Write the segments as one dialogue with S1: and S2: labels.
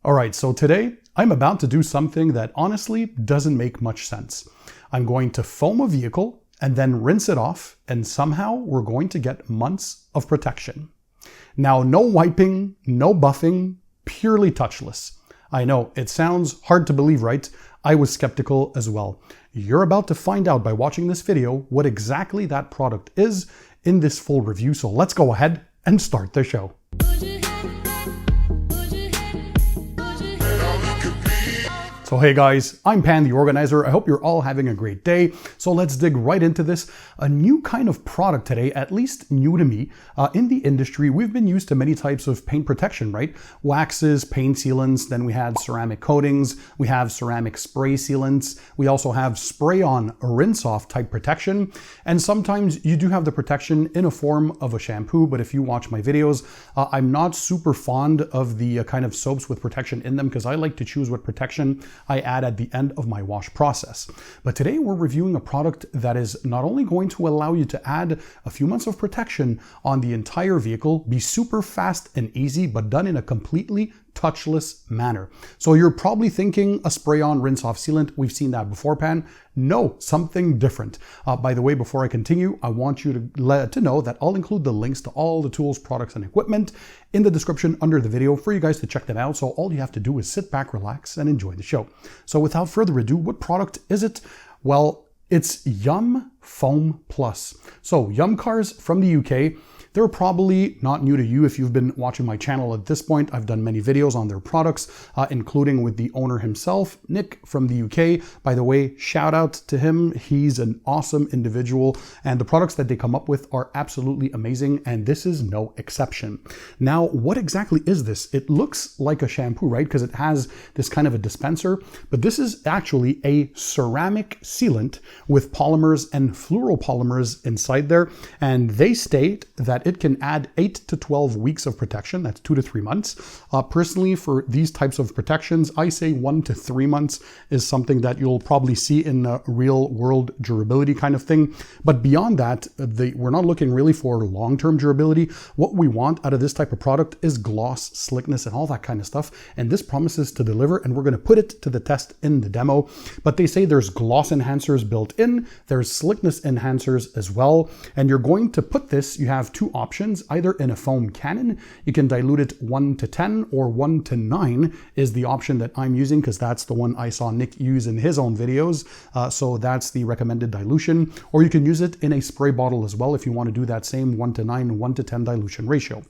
S1: Alright, so today I'm about to do something that honestly doesn't make much sense. I'm going to foam a vehicle and then rinse it off, and somehow we're going to get months of protection. Now, no wiping, no buffing, purely touchless. I know, it sounds hard to believe, right? I was skeptical as well. You're about to find out by watching this video what exactly that product is in this full review, so let's go ahead and start the show. So hey guys, I'm Pan the Organizer. I hope you're all having a great day. So let's dig right into this. A new kind of product today, at least new to me. In the industry, we've been used to many types of paint protection, right? Waxes, paint sealants, then we had ceramic coatings, we have ceramic spray sealants, we also have spray-on rinse-off type protection, and sometimes you do have the protection in a form of a shampoo, but if you watch my videos, I'm not super fond of the kind of soaps with protection in them because I like to choose what protection I add at the end of my wash process. But today we're reviewing a product that is not only going to allow you to add a few months of protection on the entire vehicle, be super fast and easy, but done in a completely touchless manner. So you're probably thinking a spray-on rinse-off sealant. We've seen that before, Pan. No, something different. By the way, before I continue, I want you to know that I'll include the links to all the tools, products, and equipment in the description under the video for you guys to check them out. So all you have to do is sit back, relax, and enjoy the show. So without further ado, what product is it? Well, it's YumFoam Plus. So YumCars from the UK. They're probably not new to you if you've been watching my channel at this point. I've done many videos on their products, including with the owner himself, Nick from the UK. By the way, shout out to him. He's an awesome individual, and the products that they come up with are absolutely amazing, and this is no exception. Now, what exactly is this? It looks like a shampoo, right? Because it has this kind of a dispenser, but this is actually a ceramic sealant with polymers and fluoropolymers inside there, and they state that it can add 8 to 12 weeks of protection. That's 2 to 3 months. Personally, for these types of protections, I say 1 to 3 months is something that you'll probably see in a real world durability kind of thing. But beyond that, we're not looking really for long-term durability. What we want out of this type of product is gloss, slickness, and all that kind of stuff. And this promises to deliver, and we're going to put it to the test in the demo. But they say there's gloss enhancers built in, there's slickness enhancers as well. And you're going to put this, you have two options, either in a foam cannon, you can dilute it 1 to 10 or 1 to 9 is the option that I'm using because that's the one I saw Nick use in his own videos. So that's the recommended dilution, or you can use it in a spray bottle as well if you want to do that same 1 to 9, 1 to 10 dilution ratio.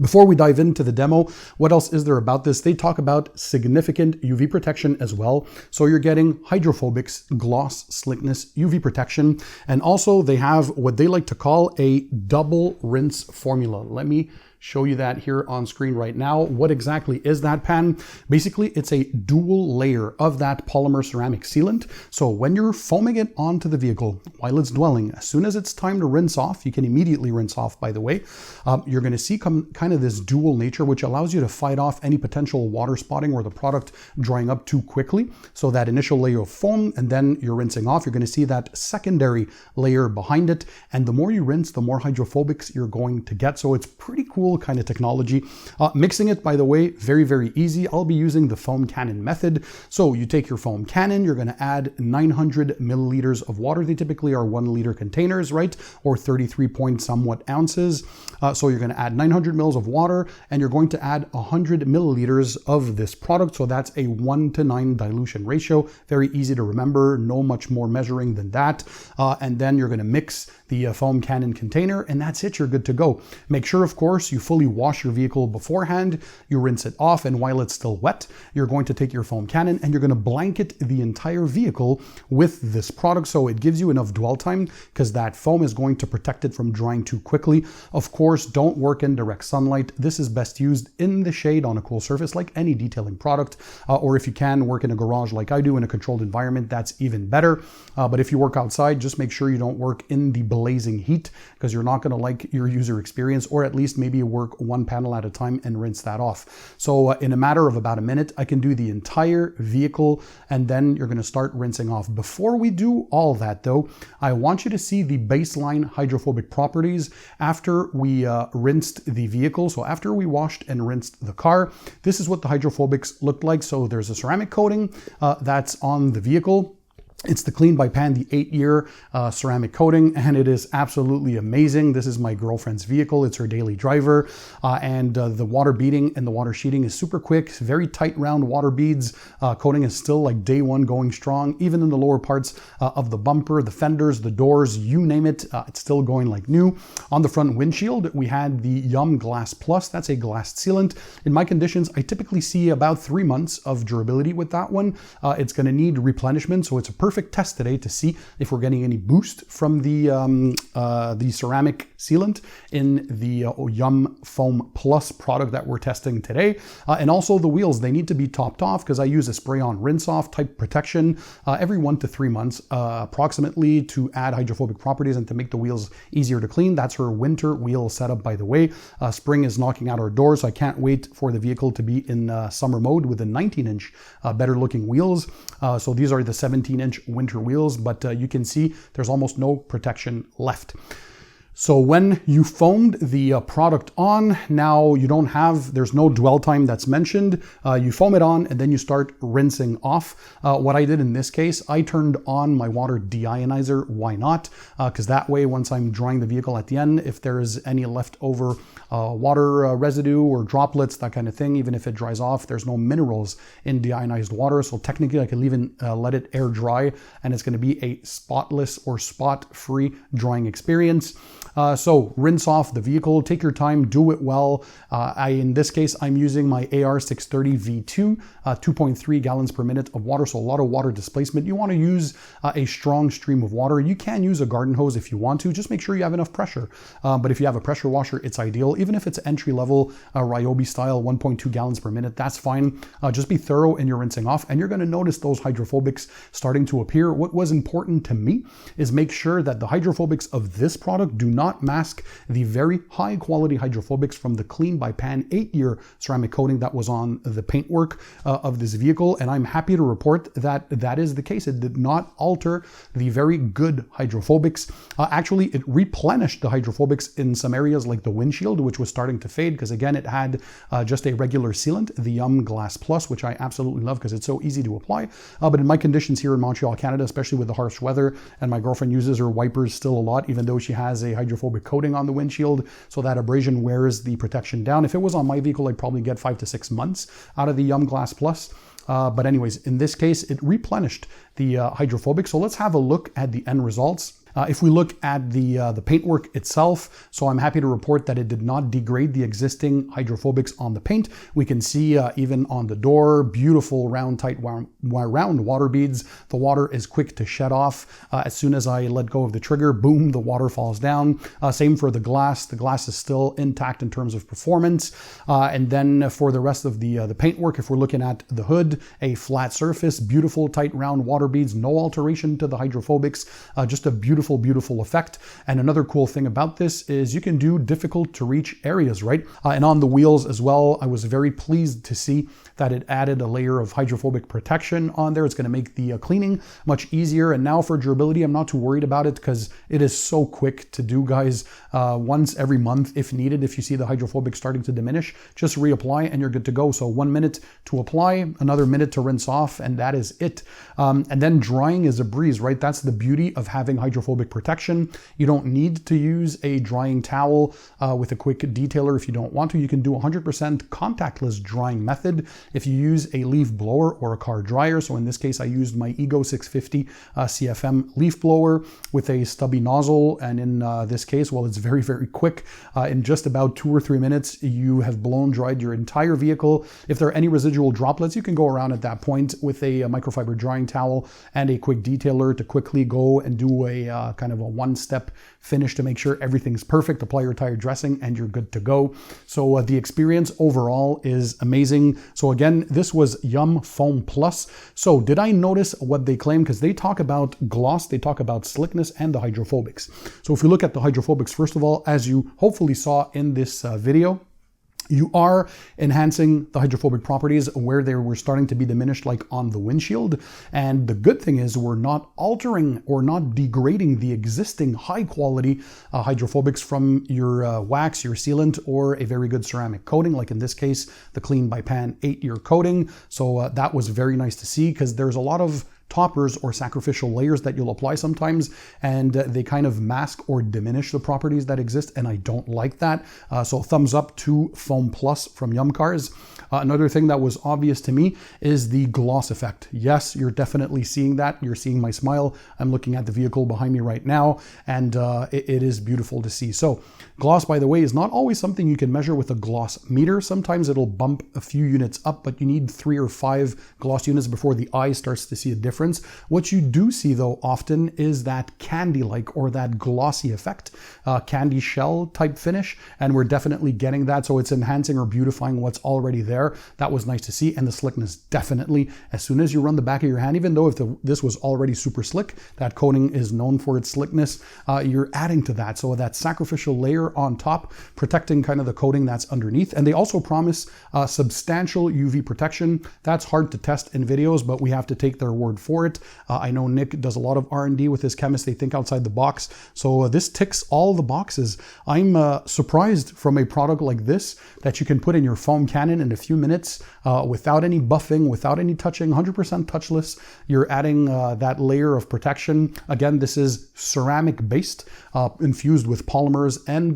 S1: Before we dive into the demo, what else is there about this? They talk about significant UV protection as well. So you're getting Hydrophobic's gloss, slickness, UV protection. And also they have what they like to call a double rinse formula. Let me show you that here on screen right now. What exactly is that, Pan? Basically, it's a dual layer of that polymer ceramic sealant. So when you're foaming it onto the vehicle while it's dwelling, as soon as it's time to rinse off, you can immediately rinse off, by the way, you're going to see kind of this dual nature, which allows you to fight off any potential water spotting or the product drying up too quickly. So that initial layer of foam, and then you're rinsing off, you're going to see that secondary layer behind it. And the more you rinse, the more hydrophobics you're going to get. So it's pretty cool kind of technology. Mixing it, by the way, very, very easy. I'll be using the foam cannon method. So you take your foam cannon, you're going to add 900 milliliters of water. They typically are 1 liter containers, right? Or 33 point somewhat ounces. So you're going to add 900 mils of water, and you're going to add 100 milliliters of this product. So that's a 1 to 9 dilution ratio. Very easy to remember. No much more measuring than that. And then you're going to mix the foam cannon container, and that's it. You're good to go. Make sure, of course, you fully wash your vehicle beforehand. You rinse it off, and while it's still wet, you're going to take your foam cannon and you're going to blanket the entire vehicle with this product, so it gives you enough dwell time because that foam is going to protect it from drying too quickly. Of course, don't work in direct sunlight. This is best used in the shade on a cool surface like any detailing product, or if you can work in a garage like I do in a controlled environment, that's even better. But if you work outside, just make sure you don't work in the blazing heat because you're not going to like your user experience, or at least maybe work one panel at a time and rinse that off. So in a matter of about a minute, I can do the entire vehicle, and then you're going to start rinsing off. Before we do all that though, I want you to see the baseline hydrophobic properties after we rinsed the vehicle. So after we washed and rinsed the car, this is what the hydrophobics looked like. So there's a ceramic coating that's on the vehicle. It's the Clean by Pan, the 8-year ceramic coating, and it is absolutely amazing. This is my girlfriend's vehicle. It's her daily driver, and the water beading and the water sheeting is super quick, very tight round water beads. Coating is still like day one going strong, even in the lower parts of the bumper, the fenders, the doors, you name it, it's still going like new. On the front windshield, we had the Yum Glass Plus. That's a glass sealant. In my conditions, I typically see about 3 months of durability with that one. It's going to need replenishment, so it's a perfect test today to see if we're getting any boost from the ceramic sealant in the Yum Foam Plus product that we're testing today. And also the wheels, they need to be topped off because I use a spray-on rinse-off type protection every 1 to 3 months approximately to add hydrophobic properties and to make the wheels easier to clean. That's her winter wheel setup, by the way. Spring is knocking out our doors, so I can't wait for the vehicle to be in summer mode with the 19-inch better looking wheels. So these are the 17-inch winter wheels, but you can see there's almost no protection left. So when you foamed the product on, now you don't have, there's no dwell time that's mentioned. You foam it on and then you start rinsing off. What I did in this case, I turned on my water deionizer. Why not? Because that way, once I'm drying the vehicle at the end, if there's any leftover water residue or droplets, that kind of thing, even if it dries off, there's no minerals in deionized water. So technically I can even let it air dry and it's going to be a spotless or spot-free drying experience. So rinse off the vehicle, take your time, do it well. In this case, I'm using my AR630 V2, 2.3 gallons per minute of water, so a lot of water displacement. You want to use a strong stream of water. You can use a garden hose if you want to, just make sure you have enough pressure. But if you have a pressure washer, it's ideal. Even if it's entry-level Ryobi style, 1.2 gallons per minute, that's fine. Just be thorough in your rinsing off, and you're going to notice those hydrophobics starting to appear. What was important to me is make sure that the hydrophobics of this product do not mask the very high quality hydrophobics from the Clean by Pan 8-year ceramic coating that was on the paintwork of this vehicle. And I'm happy to report that that is the case. It did not alter the very good hydrophobics. Actually, it replenished the hydrophobics in some areas like the windshield, which was starting to fade because again, it had just a regular sealant, the Yum Glass Plus, which I absolutely love because it's so easy to apply. But in my conditions here in Montreal, Canada, especially with the harsh weather, and my girlfriend uses her wipers still a lot, even though she has a hydrophobic coating on the windshield, so that abrasion wears the protection down. If it was on my vehicle, I'd probably get 5 to 6 months out of the Yum Glass Plus. But anyways, in this case, it replenished the hydrophobic. So let's have a look at the end results. If we look at the paintwork itself, so I'm happy to report that it did not degrade the existing hydrophobics on the paint. We can see even on the door, beautiful round, tight round water beads. The water is quick to shed off. As soon as I let go of the trigger, boom, the water falls down. Same for the glass. The glass is still intact in terms of performance. And then for the rest of the paintwork, if we're looking at the hood, a flat surface, beautiful, tight round water beads, no alteration to the hydrophobics, just a beautiful effect. And another cool thing about this is you can do difficult to reach areas, right? And on the wheels as well, I was very pleased to see that it added a layer of hydrophobic protection on there. It's going to make the cleaning much easier. And now for durability, I'm not too worried about it because it is so quick to do, guys. Once every month if needed. If you see the hydrophobic starting to diminish, just reapply and you're good to go. So 1 minute to apply, another minute to rinse off, and that is it. And then drying is a breeze, right? That's the beauty of having hydrophobic protection. You don't need to use a drying towel with a quick detailer if you don't want to. You can do 100% contactless drying method if you use a leaf blower or a car dryer. So in this case, I used my Ego 650 CFM leaf blower with a stubby nozzle. And in this case, well, it's very, very quick. In just about 2 or 3 minutes, you have blown dried your entire vehicle. If there are any residual droplets, you can go around at that point with a microfiber drying towel and a quick detailer to quickly go and do a kind of a one-step finish to make sure everything's perfect. Apply your tire dressing and you're good to go. So the experience overall is amazing. So again, this was Yum Foam Plus. So did I notice what they claim? Because they talk about gloss, they talk about slickness and the hydrophobics. So if we look at the hydrophobics, first of all, as you hopefully saw in this video, You are enhancing the hydrophobic properties where they were starting to be diminished, like on the windshield. And the good thing is we're not altering or not degrading the existing high quality hydrophobics from your wax, your sealant, or a very good ceramic coating, like in this case, the Clean by Pan 8-year coating. So that was very nice to see, because there's a lot of toppers or sacrificial layers that you'll apply sometimes, and they kind of mask or diminish the properties that exist, and I don't like that. So thumbs up to Foam Plus from YumCars. Another thing that was obvious to me is the gloss effect. Yes, you're definitely seeing that. You're seeing my smile. I'm looking at the vehicle behind me right now, and it is beautiful to see. So gloss, by the way, is not always something you can measure with a gloss meter. Sometimes it'll bump a few units up, but you need 3 or 5 gloss units before the eye starts to see a difference. What you do see though often is that candy-like or that glossy effect, candy shell type finish, and we're definitely getting that. So it's enhancing or beautifying what's already there. That was nice to see. And the slickness, definitely. As soon as you run the back of your hand, even though if this was already super slick, that coating is known for its slickness, you're adding to that. So that sacrificial layer on top, protecting kind of the coating that's underneath. And they also promise substantial UV protection. That's hard to test in videos, but we have to take their word for it. I know Nick does a lot of R&D with his chemists. They think outside the box. So this ticks all the boxes. I'm surprised from a product like this that you can put in your foam cannon in a few minutes without any buffing, without any touching, 100% touchless. You're adding that layer of protection. Again, this is ceramic based, infused with polymers and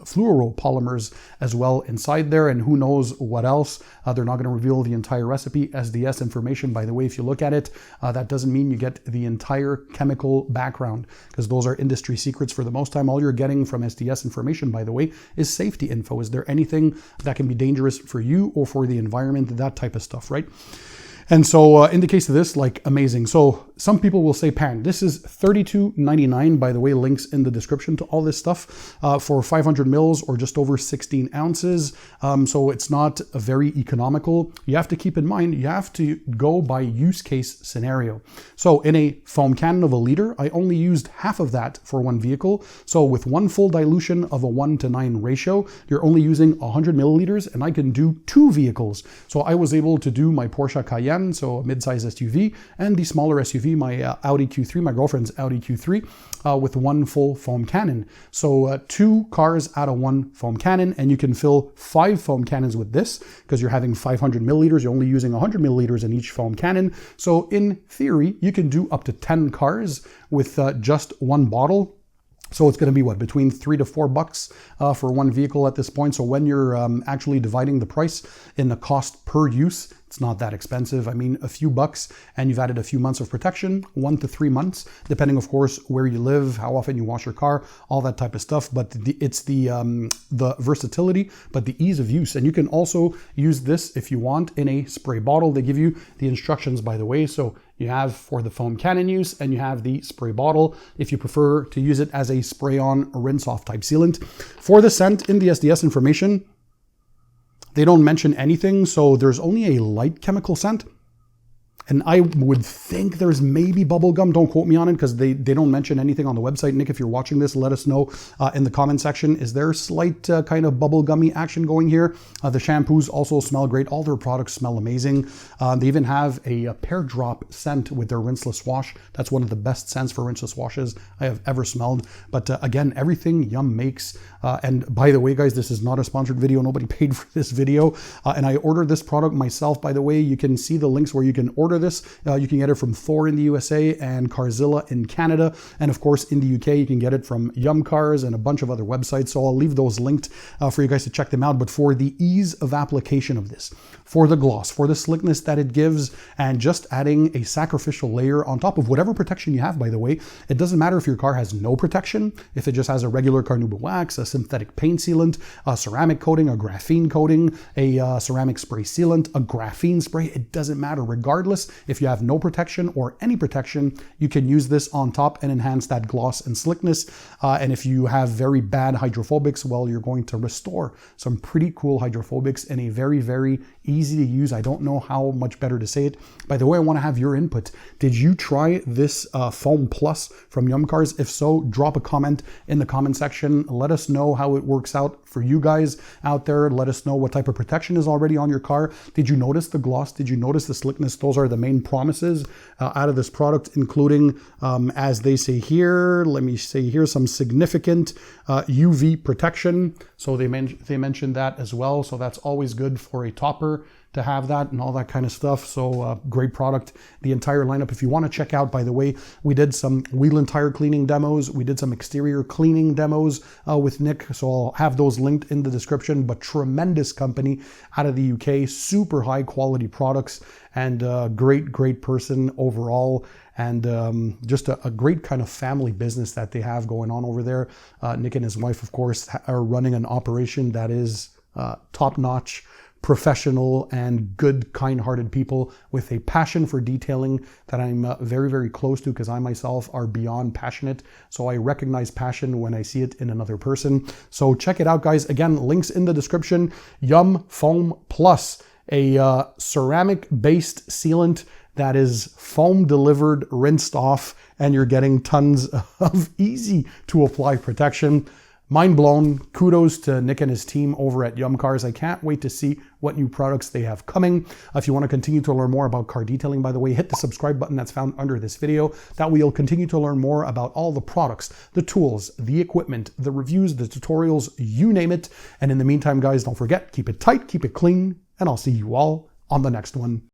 S1: fluoropolymers as well inside there. And who knows what else. They're not going to reveal the entire recipe. SDS information, by the way, if you look at it, that doesn't mean you get the entire chemical background, because those are industry secrets for the most time. All you're getting from SDS information, by the way, is safety info. Is there anything that can be dangerous for you or for the environment? That type of stuff, right? And so in the case of this, like, amazing. So some people will say, Pan, this is $32.99. By the way, links in the description to all this stuff for 500 mils or just over 16 ounces. So it's not a very economical. You have to keep in mind, you have to go by use case scenario. So in a foam cannon of 1 liter, I only used half of that for one vehicle. So with one full dilution of a 1:9 ratio, you're only using 100 milliliters, and I can do 2 vehicles. So I was able to do my Porsche Cayenne, so a mid-size SUV, and the smaller SUV, my Audi Q3, my girlfriend's Audi Q3, with one full foam cannon. So 2 cars out of 1 foam cannon, and you can fill 5 foam cannons with this, because you're having 500 milliliters. You're only using 100 milliliters in each foam cannon. So in theory, you can do up to 10 cars with just 1 bottle. So it's going to be what, between $3 to $4 for one vehicle at this point. So when you're actually dividing the price in the cost per use, it's not that expensive. I mean, a few bucks, and you've added a few months of protection, 1 to 3 months, depending, of course, where you live, how often you wash your car, all that type of stuff. But it's the versatility, but the ease of use. And you can also use this if you want in a spray bottle. They give you the instructions, by the way. So you have for the foam cannon use, and you have the spray bottle if you prefer to use it as a spray-on rinse-off type sealant. For the scent in the SDS information, they don't mention anything, so there's only a light chemical scent. And I would think there's maybe bubble gum. Don't quote me on it, because they don't mention anything on the website. Nick, if you're watching this, let us know in the comment section. Is there slight kind of bubble gummy action going here? The shampoos also smell great. All their products smell amazing. They even have a pear drop scent with their rinseless wash. That's one of the best scents for rinseless washes I have ever smelled. But again, everything Yum makes. And by the way, guys, this is not a sponsored video. Nobody paid for this video. And I ordered this product myself, by the way. You can see the links where you can order this. You can get it from Thor in the USA and Carzilla in Canada. And of course, in the UK, you can get it from YumCars and a bunch of other websites. So I'll leave those linked for you guys to check them out. But for the ease of application of this, for the gloss, for the slickness that it gives, and just adding a sacrificial layer on top of whatever protection you have, by the way, it doesn't matter if your car has no protection, if it just has a regular carnauba wax, a synthetic paint sealant, a ceramic coating, a graphene coating, a ceramic spray sealant, a graphene spray, it doesn't matter. Regardless this. If you have no protection or any protection, you can use this on top and enhance that gloss and slickness. And if you have very bad hydrophobics, well, you're going to restore some pretty cool hydrophobics in a very, very easy to use. I don't know how much better to say it. By the way, I want to have your input. Did you try this Foam Plus from YumCars? If so, drop a comment in the comment section. Let us know how it works out for you guys out there. Let us know what type of protection is already on your car. Did you notice the gloss? Did you notice the slickness? Those are the main promises out of this product, including, as they say here, let me say here, some significant UV protection. So they mentioned that as well. So that's always good for a topper to have that and all that kind of stuff. So great product, the entire lineup. If you want to check out, by the way, we did some wheel and tire cleaning demos. We did some exterior cleaning demos with Nick. So I'll have those linked in the description, but tremendous company out of the UK, super high quality products, and great person overall. And just a great kind of family business that they have going on over there. Nick and his wife, of course, are running an operation that is top-notch, professional, and good, kind-hearted people with a passion for detailing that I'm very, very close to, because I myself are beyond passionate. So I recognize passion when I see it in another person. So check it out, guys. Again, links in the description. Yum Foam Plus, a ceramic-based sealant that is foam delivered, rinsed off, and you're getting tons of easy to apply protection. Mind blown. Kudos to Nick and his team over at YumCars. I can't wait to see what new products they have coming. If you want to continue to learn more about car detailing, by the way, hit the subscribe button that's found under this video. That way you'll continue to learn more about all the products, the tools, the equipment, the reviews, the tutorials, you name it. And in the meantime, guys, don't forget, keep it tight, keep it clean, and I'll see you all on the next one.